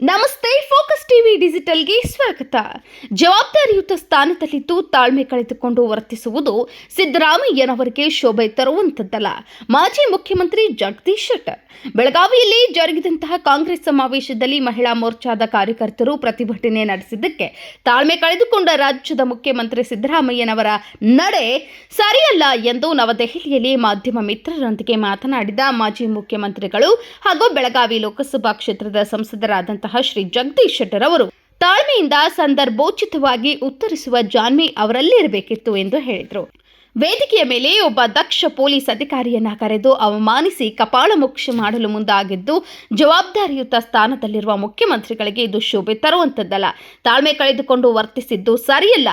ನಮಸ್ತೆ, focus TV ಡಿಜಿಟಲ್ಗೆ ಸ್ವಾಗತ. ಜವಾಬ್ದಾರಿಯುತ ಸ್ಥಾನದಲ್ಲಿದ್ದು ತಾಳ್ಮೆ ಕಳೆದುಕೊಂಡು ವರ್ತಿಸುವುದು ಸಿದ್ದರಾಮಯ್ಯನವರಿಗೆ ಶೋಭೆ ತರುವಂತದ್ದಲ್ಲ. ಮಾಜಿ ಮುಖ್ಯಮಂತ್ರಿ ಜಗದೀಶ್ ಶೆಟ್ಟರ್ ಬೆಳಗಾವಿಯಲ್ಲಿ ಜರುಗಿದಂತಹ ಕಾಂಗ್ರೆಸ್ ಸಮಾವೇಶದಲ್ಲಿ ಮಹಿಳಾ ಮೋರ್ಚಾದ ಕಾರ್ಯಕರ್ತರು ಪ್ರತಿಭಟನೆ ನಡೆಸಿದ್ದಕ್ಕೆ ತಾಳ್ಮೆ ಕಳೆದುಕೊಂಡ ರಾಜ್ಯದ ಮುಖ್ಯಮಂತ್ರಿ ಸಿದ್ದರಾಮಯ್ಯನವರ ನಡೆ ಸರಿಯಲ್ಲ ಎಂದು ನವದೆಹಲಿಯಲ್ಲಿ ಮಾಧ್ಯಮ ಮಿತ್ರರೊಂದಿಗೆ ಮಾತನಾಡಿದ ಮಾಜಿ ಮುಖ್ಯಮಂತ್ರಿಗಳು ಹಾಗೂ ಬೆಳಗಾವಿ ಲೋಕಸಭಾ ಕ್ಷೇತ್ರದ ಸಂಸದರಾದಂತಹ ಶ್ರೀ ಜಗದೀಶ್ ಶೆಟ್ಟರ್ ಅವರು ತಾಳ್ಮೆಯಿಂದ ಸಂದರ್ಭೋಚಿತವಾಗಿ ಉತ್ತರಿಸುವ ಜಾಣ್ಮೆ ಅವರಲ್ಲಿರಬೇಕಿತ್ತು ಎಂದು ಹೇಳಿದರು. ವೇದಿಕೆಯ ಮೇಲೆ ಒಬ್ಬ ದಕ್ಷ ಪೊಲೀಸ್ ಅಧಿಕಾರಿಯನ್ನ ಕರೆದು ಅವಮಾನಿಸಿ ಕಪಾಳಮೋಕ್ಷ ಮಾಡಲು ಮುಂದಾಗಿದ್ದು ಜವಾಬ್ದಾರಿಯುತ ಸ್ಥಾನದಲ್ಲಿರುವ ಮುಖ್ಯಮಂತ್ರಿಗಳಿಗೆ ಇದು ಶೋಭೆ ತರುವಂತದ್ದಲ್ಲ. ತಾಳ್ಮೆ ಕಳೆದುಕೊಂಡು ವರ್ತಿಸಿದ್ದು ಸರಿಯಲ್ಲ.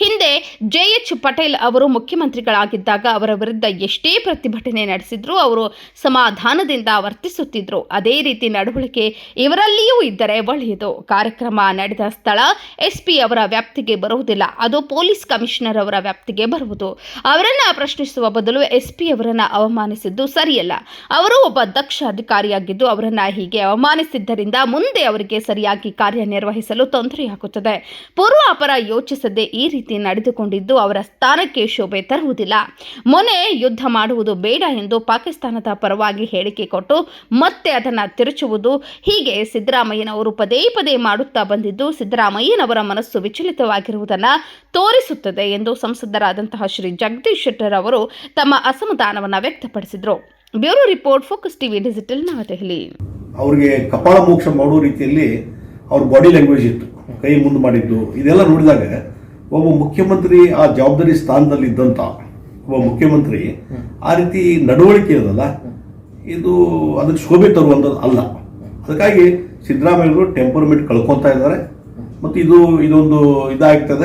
ಹಿಂದೆ JH ಪಟೇಲ್ ಅವರು ಮುಖ್ಯಮಂತ್ರಿಗಳಾಗಿದ್ದಾಗ ಅವರ ವಿರುದ್ಧ ಎಷ್ಟೇ ಪ್ರತಿಭಟನೆ ನಡೆಸಿದ್ರು ಅವರು ಸಮಾಧಾನದಿಂದ ವರ್ತಿಸುತ್ತಿದ್ರು. ಅದೇ ರೀತಿ ನಡವಳಿಕೆ ಇವರಲ್ಲಿಯೂ ಇದ್ದರೆ ಒಳ್ಳೆಯದು. ಕಾರ್ಯಕ್ರಮ ನಡೆದ ಸ್ಥಳ SP ಅವರ ವ್ಯಾಪ್ತಿಗೆ ಬರುವುದಿಲ್ಲ, ಅದು ಪೊಲೀಸ್ ಕಮಿಷನರ್ ಅವರ ವ್ಯಾಪ್ತಿಗೆ ಬರುವುದು. ಅವರನ್ನ ಪ್ರಶ್ನಿಸುವ ಬದಲು SP ಅವರನ್ನ ಅವಮಾನಿಸಿದ್ದು ಸರಿಯಲ್ಲ. ಅವರು ಒಬ್ಬ ದಕ್ಷ ಅಧಿಕಾರಿಯಾಗಿದ್ದು ಅವರನ್ನ ಹೀಗೆ ಅವಮಾನಿಸಿದ್ದರಿಂದ ಮುಂದೆ ಅವರಿಗೆ ಸರಿಯಾಗಿ ಕಾರ್ಯನಿರ್ವಹಿಸಲು ತೊಂದರೆಯಾಗುತ್ತದೆ. ಪೂರ್ವಾಪರ ಯೋಚಿಸದೆ ಈ ರೀತಿ ನಡೆದುಕೊಂಡಿದ್ದು ಅವರ ಸ್ಥಾನಕ್ಕೆ ಶೋಭೆ ತರುವುದಿಲ್ಲ. ಮೊನ್ನೆ ಯುದ್ಧ ಮಾಡುವುದು ಬೇಡ ಎಂದು ಪಾಕಿಸ್ತಾನದ ಪರವಾಗಿ ಹೇಳಿಕೆ ಕೊಟ್ಟು ಮತ್ತೆ ಅದನ್ನು ತಿರುಚುವುದು, ಹೀಗೆ ಸಿದ್ದರಾಮಯ್ಯನವರು ಪದೇ ಪದೇ ಮಾಡುತ್ತಾ ಬಂದಿದ್ದು ಸಿದ್ದರಾಮಯ್ಯನವರ ಮನಸ್ಸು ವಿಚಲಿತವಾಗಿರುವುದನ್ನು ತೋರಿಸುತ್ತದೆ ಎಂದು ಸಂಸದರಾದಂತಹ ಶ್ರೀ ಜಗದೀಶ್ ಶೆಟ್ಟರ್ ಅವರು ತಮ್ಮ ಅಸಮಾಧಾನವನ್ನು ವ್ಯಕ್ತಪಡಿಸಿದರು. Bureau report, focus TV digital, Navadehali. ಅವರಿಗೆ ಕಪಾಳ ಮೋಕ್ಷ ಮಾಡೋ ರೀತಿಯಲ್ಲಿ ಅವ್ರ ಬಾಡಿ ಲ್ಯಾಂಗ್ವೇಜ್ ಇತ್ತು, ಕೈ ಮುಂದೆ ಮಾಡಿದ್ದು. ಇದೆಲ್ಲ ನೋಡಿದಾಗ ಒಬ್ಬ ಮುಖ್ಯಮಂತ್ರಿ ಆ ಜವಾಬ್ದಾರಿ ಸ್ಥಾನದಲ್ಲಿ ಇದ್ದಂತ ಒಬ್ಬ ಮುಖ್ಯಮಂತ್ರಿ ಆ ರೀತಿ ನಡವಳಿಕೆ ಇದಲ್ಲ, ಇದು ಅದಕ್ಕೆ ಶೋಭೆ ತರುವಂಥದ್ದು ಅಲ್ಲ. ಅದಕ್ಕಾಗಿ ಸಿದ್ದರಾಮಯ್ಯರು ಟೆಂಪರ್ಮೆಂಟ್ ಕಳ್ಕೊತಾ ಇದ್ದಾರೆ ಮತ್ತು ಇದೊಂದು ಇದಾಗ್ತದೆ.